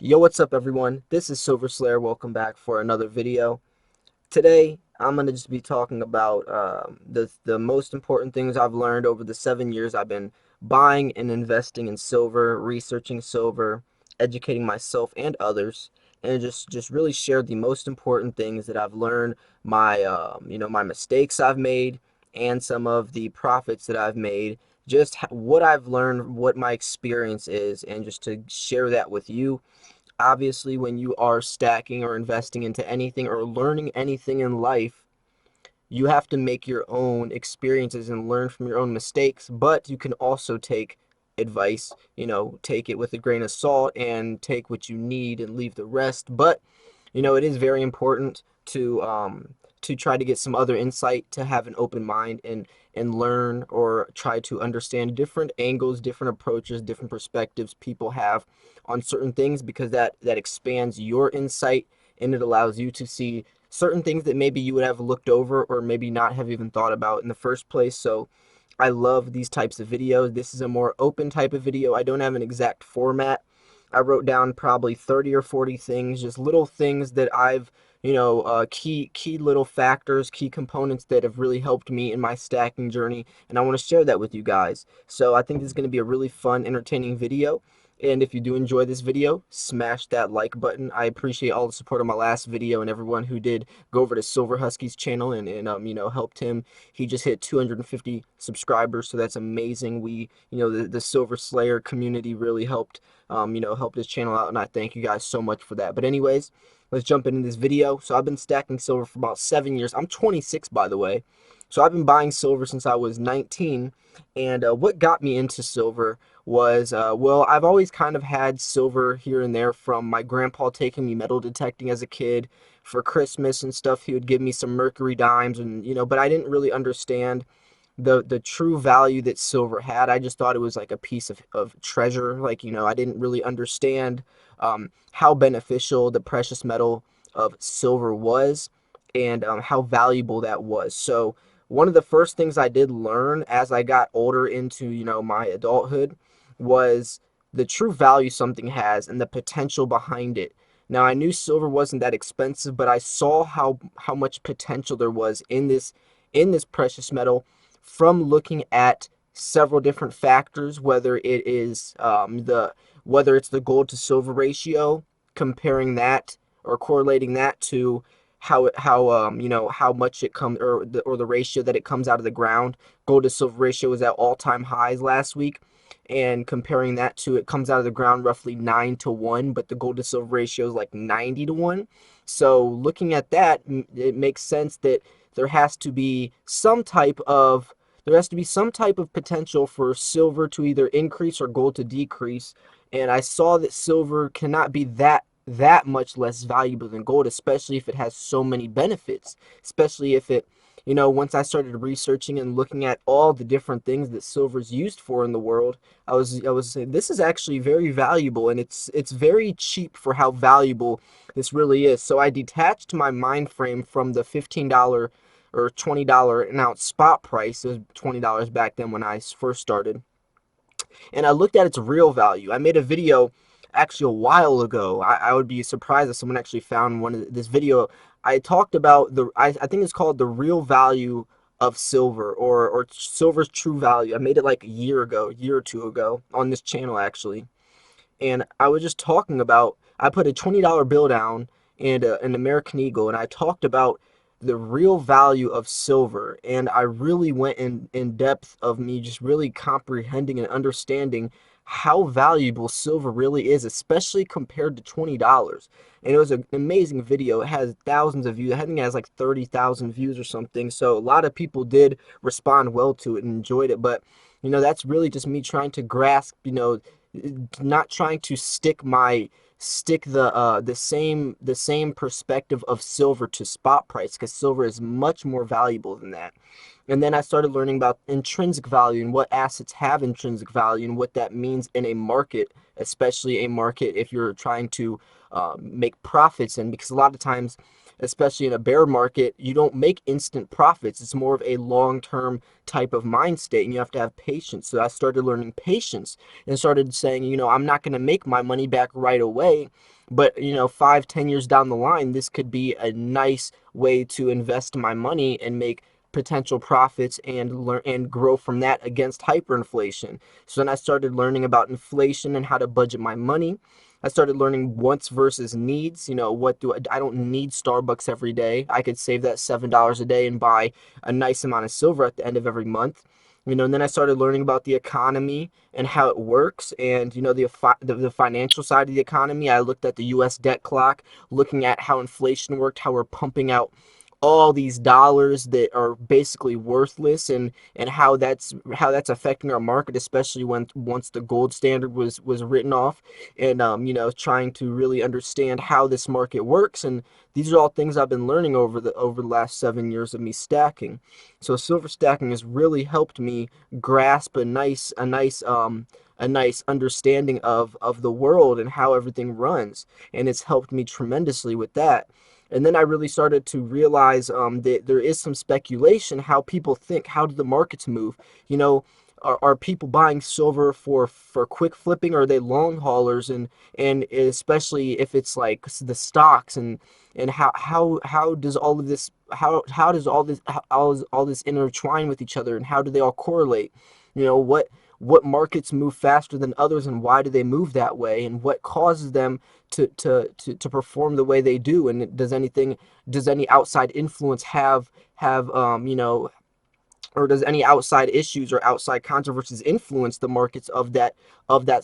Yo, what's up everyone? This is Silver Slayer. Welcome back for another video. Today, I'm going to just be talking about the most important things I've learned over the 7 years I've been buying and investing in silver, researching silver, educating myself and others, and just really share the most important things that I've learned, my mistakes I've made, and some of the profits that I've made. Just what I've learned, what my experience is, and just to share that with you. Obviously, when you are stacking or investing into anything or learning anything in life, you have to make your own experiences and learn from your own mistakes, but you can also take advice, take it with a grain of salt and take what you need and leave the rest. But it is very important to try to get some other insight, to have an open mind and learn or try to understand different angles, different approaches, different perspectives people have on certain things, because that expands your insight and it allows you to see certain things that maybe you would have looked over or maybe not have even thought about in the first place. So I love these types of videos. This is a more open type of video. I don't have an exact format. I wrote down probably 30 or 40 things, just little things that I've, key little factors, key components that have really helped me in my stacking journey, and I want to share that with you guys. So I think this is going to be a really fun, entertaining video. And if you do enjoy this video, smash that like button. I appreciate all the support on my last video and everyone who did go over to Silver Husky's channel and helped him. He just hit 250 subscribers, so that's amazing. The Silver Slayer community really helped his channel out, and I thank you guys so much for that. But anyways, let's jump into this video. So I've been stacking silver for about 7 years. I'm 26, by the way. So I've been buying silver since I was 19, and what got me into silver was, well, I've always kind of had silver here and there from my grandpa taking me metal detecting as a kid for Christmas and stuff. He would give me some mercury dimes, and but I didn't really understand the true value that silver had. I just thought it was like a piece of treasure. Like, I didn't really understand how beneficial the precious metal of silver was, and how valuable that was. So one of the first things I did learn as I got older into, my adulthood, was the true value something has and the potential behind it. Now, I knew silver wasn't that expensive, but I saw how much potential there was in this precious metal from looking at several different factors, whether it is whether it's the gold to silver ratio, comparing that or correlating that to how much it comes, or the ratio that it comes out of the ground. Gold to silver ratio was at all-time highs last week, and comparing that to, it comes out of the ground roughly 9 to 1, but the gold to silver ratio is like 90 to 1. So looking at that, it makes sense that there has to be some type of potential for silver to either increase or gold to decrease. And I saw that silver cannot be that much less valuable than gold, especially if it has so many benefits, especially if it, once I started researching and looking at all the different things that silver is used for in the world, I was saying this is actually very valuable, and it's very cheap for how valuable this really is. So I detached my mind frame from the $15 or $20 an ounce spot price. It was $20 back then when I first started, and I looked at its real value. I made a video actually a while ago. I would be surprised if someone actually found this video. I talked about I think it's called the real value of silver, or silver's true value. I made it like a year ago, a year or two ago, on this channel actually. And I was just talking about, I put a $20 bill down and an American Eagle, and I talked about the real value of silver, and I really went in depth of me just really comprehending and understanding how valuable silver really is, especially compared to $20. And it was an amazing video. It has thousands of views. I think it has like 30,000 views or something. So a lot of people did respond well to it and enjoyed it. But that's really just me trying to grasp, not trying to stick the same perspective of silver to spot price, because silver is much more valuable than that. And then I started learning about intrinsic value and what assets have intrinsic value and what that means in a market, especially a market if you're trying to make profits in, because a lot of times especially in a bear market, you don't make instant profits. It's more of a long-term type of mind state, and you have to have patience. So I started learning patience and started saying, I'm not going to make my money back right away, but 5, 10 years down the line, this could be a nice way to invest my money and make potential profits and learn and grow from that against hyperinflation. So then I started learning about inflation and how to budget my money. I started learning wants versus needs. What do I don't need Starbucks every day. I could save that $7 a day and buy a nice amount of silver at the end of every month. And then I started learning about the economy and how it works, and the financial side of the economy. I looked at the U.S. debt clock, looking at how inflation worked, how we're pumping out all these dollars that are basically worthless, and how that's affecting our market, especially when once the gold standard was written off, and trying to really understand how this market works. And these are all things I've been learning over the last 7 years of me stacking. So silver stacking has really helped me grasp a nice understanding of the world and how everything runs, and it's helped me tremendously with that. And then I really started to realize that there is some speculation how people think. How do the markets move? You know, are people buying silver for quick flipping, or are they long haulers? And especially if it's like the stocks, and how does all of this how does all this intertwine with each other, and how do they all correlate? What markets move faster than others, and why do they move that way, and what causes them to perform the way they do? And does any outside influence have or does any outside issues or outside controversies influence the markets of that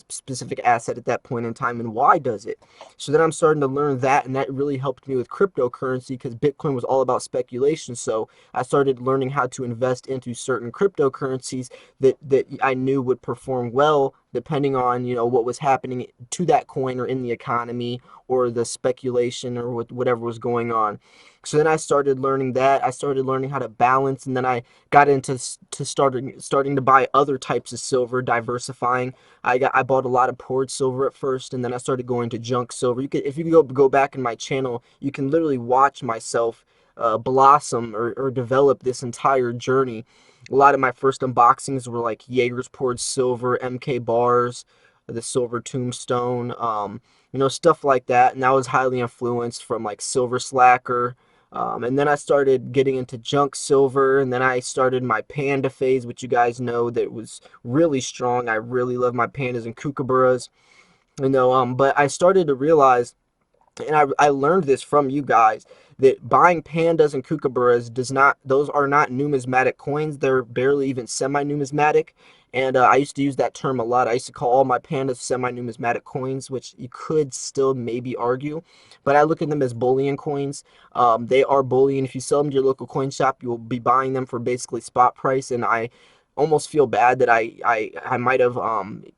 specific asset at that point in time, and why does it? So then I'm starting to learn that, and that really helped me with cryptocurrency, because Bitcoin was all about speculation. So I started learning how to invest into certain cryptocurrencies that I knew would perform well depending on what was happening to that coin, or in the economy, or the speculation, or whatever was going on. So then I started learning that. I started learning how to balance, and then I got into starting to buy other types of silver, diversifying. I bought a lot of poured silver at first, and then I started going to junk silver. If you go back in my channel, you can literally watch myself blossom, or develop this entire journey. A lot of my first unboxings were like Jaeger's poured silver, MK bars, the silver tombstone, stuff like that. And I was highly influenced from like Silver Slacker. And then I started getting into junk silver, and then I started my Panda Phase, which you guys know that was really strong. I really love my pandas and kookaburras, but I started to realize, and I learned this from you guys, that buying pandas and kookaburras does not those are not numismatic coins. They're barely even semi-numismatic. And I used to use that term a lot. I used to call all my pandas semi-numismatic coins, which you could still maybe argue, but I look at them as bullion coins. They are bullion. If you sell them to your local coin shop, you will be buying them for basically spot price. And I almost feel bad that I might have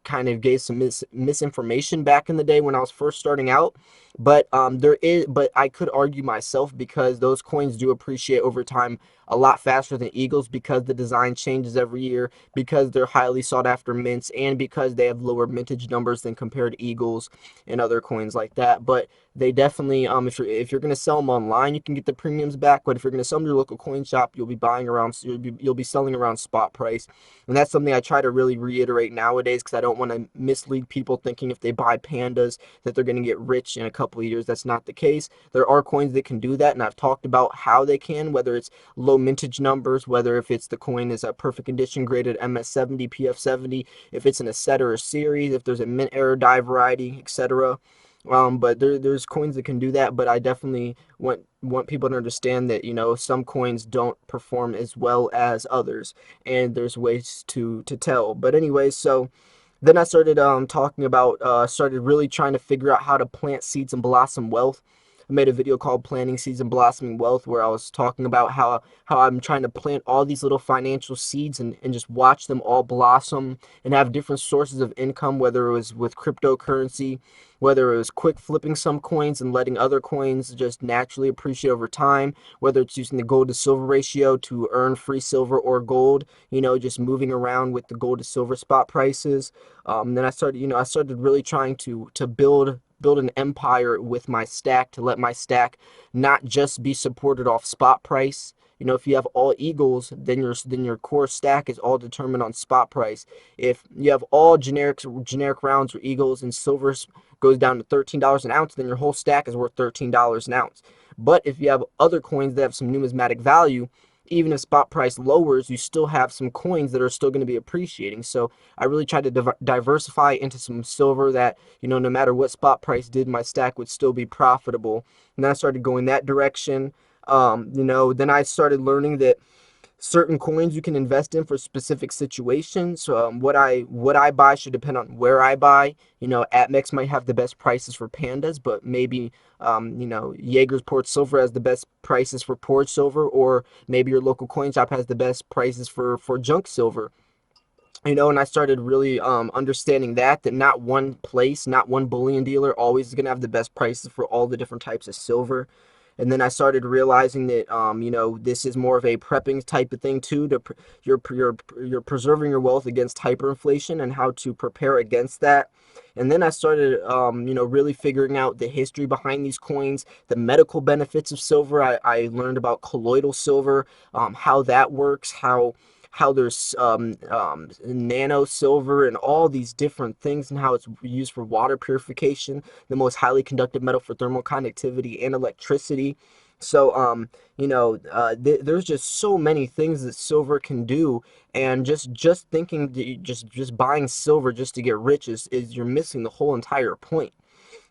kind of gave some misinformation back in the day when I was first starting out. But I could argue myself, because those coins do appreciate over time a lot faster than eagles, because the design changes every year, because they're highly sought after mints, and because they have lower mintage numbers than compared to eagles and other coins like that. But they definitely, if you're gonna sell them online, you can get the premiums back. But if you're gonna sell them to your local coin shop, you'll be selling around spot price. And that's something I try to really reiterate nowadays, because I don't want to mislead people thinking if they buy pandas that they're going to get rich in a couple of years. That's not the case. There are coins that can do that, and I've talked about how they can, whether it's low mintage numbers, whether if it's the coin is a perfect condition graded MS70, PF70, if it's in a set or a series, if there's a mint error die variety, etc. But there's coins that can do that, but I definitely want people to understand that some coins don't perform as well as others, and there's ways to tell. But anyway, so then I started started really trying to figure out how to plant seeds and blossom wealth. I made a video called Planting Seeds and Blossoming Wealth, where I was talking about how I'm trying to plant all these little financial seeds, and just watch them all blossom and have different sources of income, whether it was with cryptocurrency, whether it was quick flipping some coins and letting other coins just naturally appreciate over time, whether it's using the gold to silver ratio to earn free silver or gold, just moving around with the gold to silver spot prices. Then I started really trying to build build an empire with my stack to let my stack not just be supported off spot price. You know, if you have all eagles, then your core stack is all determined on spot price. If you have all generic rounds or eagles and silver goes down to $13 an ounce, then your whole stack is worth $13 an ounce. But if you have other coins that have some numismatic value, even if spot price lowers, you still have some coins that are still going to be appreciating. So I really tried to diversify into some silver that, you know, no matter what spot price did, my stack would still be profitable. And then I started going that direction. You know, then I started learning that certain coins you can invest in for specific situations. So what I buy should depend on where I buy. You know, ATMEX might have the best prices for pandas, but maybe you know, Jaeger's Port Silver has the best prices for Port Silver, or maybe your local coin shop has the best prices for junk silver. You know, and I started really understanding that not one place, not one bullion dealer always is going to have the best prices for all the different types of silver. And then I started realizing that you know, this is more of a prepping type of thing too. You're preserving your wealth against hyperinflation and how to prepare against that. And then I started you know, really figuring out the history behind these coins, the medical benefits of silver. I learned about colloidal silver, how that works, how there's nano silver and all these different things, and how it's used for water purification, the most highly conductive metal for thermal conductivity and electricity. So you know, there's just so many things that silver can do, and just thinking that just buying silver just to get rich is you're missing the whole entire point.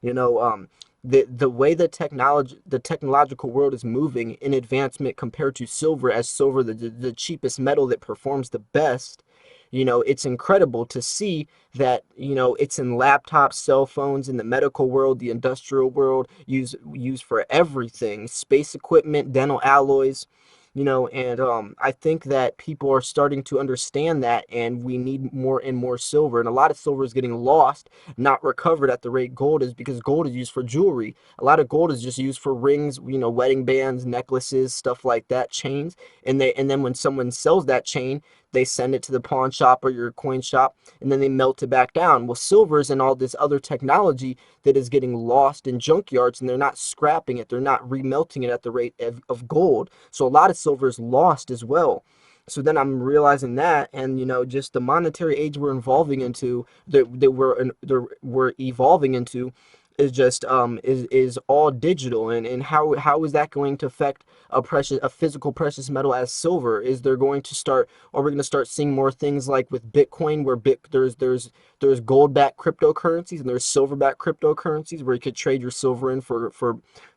You know, the way the technological world is moving in advancement compared to silver, as silver the cheapest metal that performs the best. You know, it's incredible to see that, you know, it's in laptops, cell phones, in the medical world, the industrial world, used for everything, space equipment, dental alloys. You know, and I think that people are starting to understand that, and we need more and more silver. And a lot of silver is getting lost, not recovered at the rate gold is, because gold is used for jewelry. A lot of gold is just used for rings, you know, wedding bands, necklaces, stuff like that, chains. And then when someone sells that chain, they send it to the pawn shop or your coin shop, and then they melt it back down. Well, silver's and all this other technology that is getting lost in junkyards, and they're not scrapping it, they're not remelting it at the rate of gold. So a lot of silver is lost as well. So then I'm realizing that, and you know, just the monetary age we're evolving into, we're evolving into, is just is all digital. And how is that going to affect a physical precious metal as silver? Is there going to start, are we going to start seeing more things like with Bitcoin, where there's gold backed cryptocurrencies and there's silver backed cryptocurrencies, where you could trade your silver in for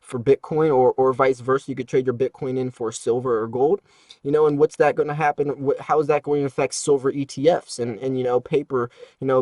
Bitcoin, or vice versa, you could trade your Bitcoin in for silver or gold. You know, and what's that going to happen? How is that going to affect silver ETFs and you know,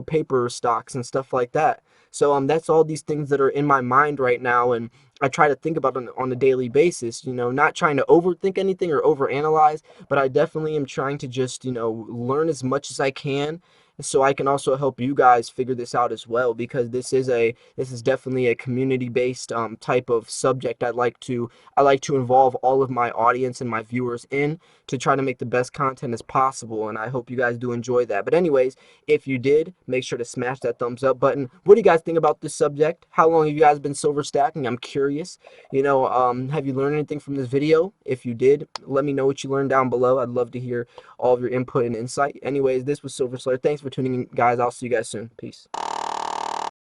paper stocks and stuff like that? So that's all these things that are in my mind right now, and I try to think about it on a daily basis. You know, not trying to overthink anything or overanalyze, but I definitely am trying to just, you know, learn as much as I can, so I can also help you guys figure this out as well, because this is definitely a community based type of subject. I like to involve all of my audience and my viewers in, to try to make the best content as possible, and I hope you guys do enjoy that. But anyways, if you did, make sure to smash that thumbs up button. What do you guys think about this subject? How long have you guys been silver stacking? I'm curious. You know, have you learned anything from this video? If you did, let me know what you learned down below. I'd love to hear all of your input and insight. Anyways, this was Silver Slayer. Thanks for tuning in, guys. I'll see you guys soon. Peace.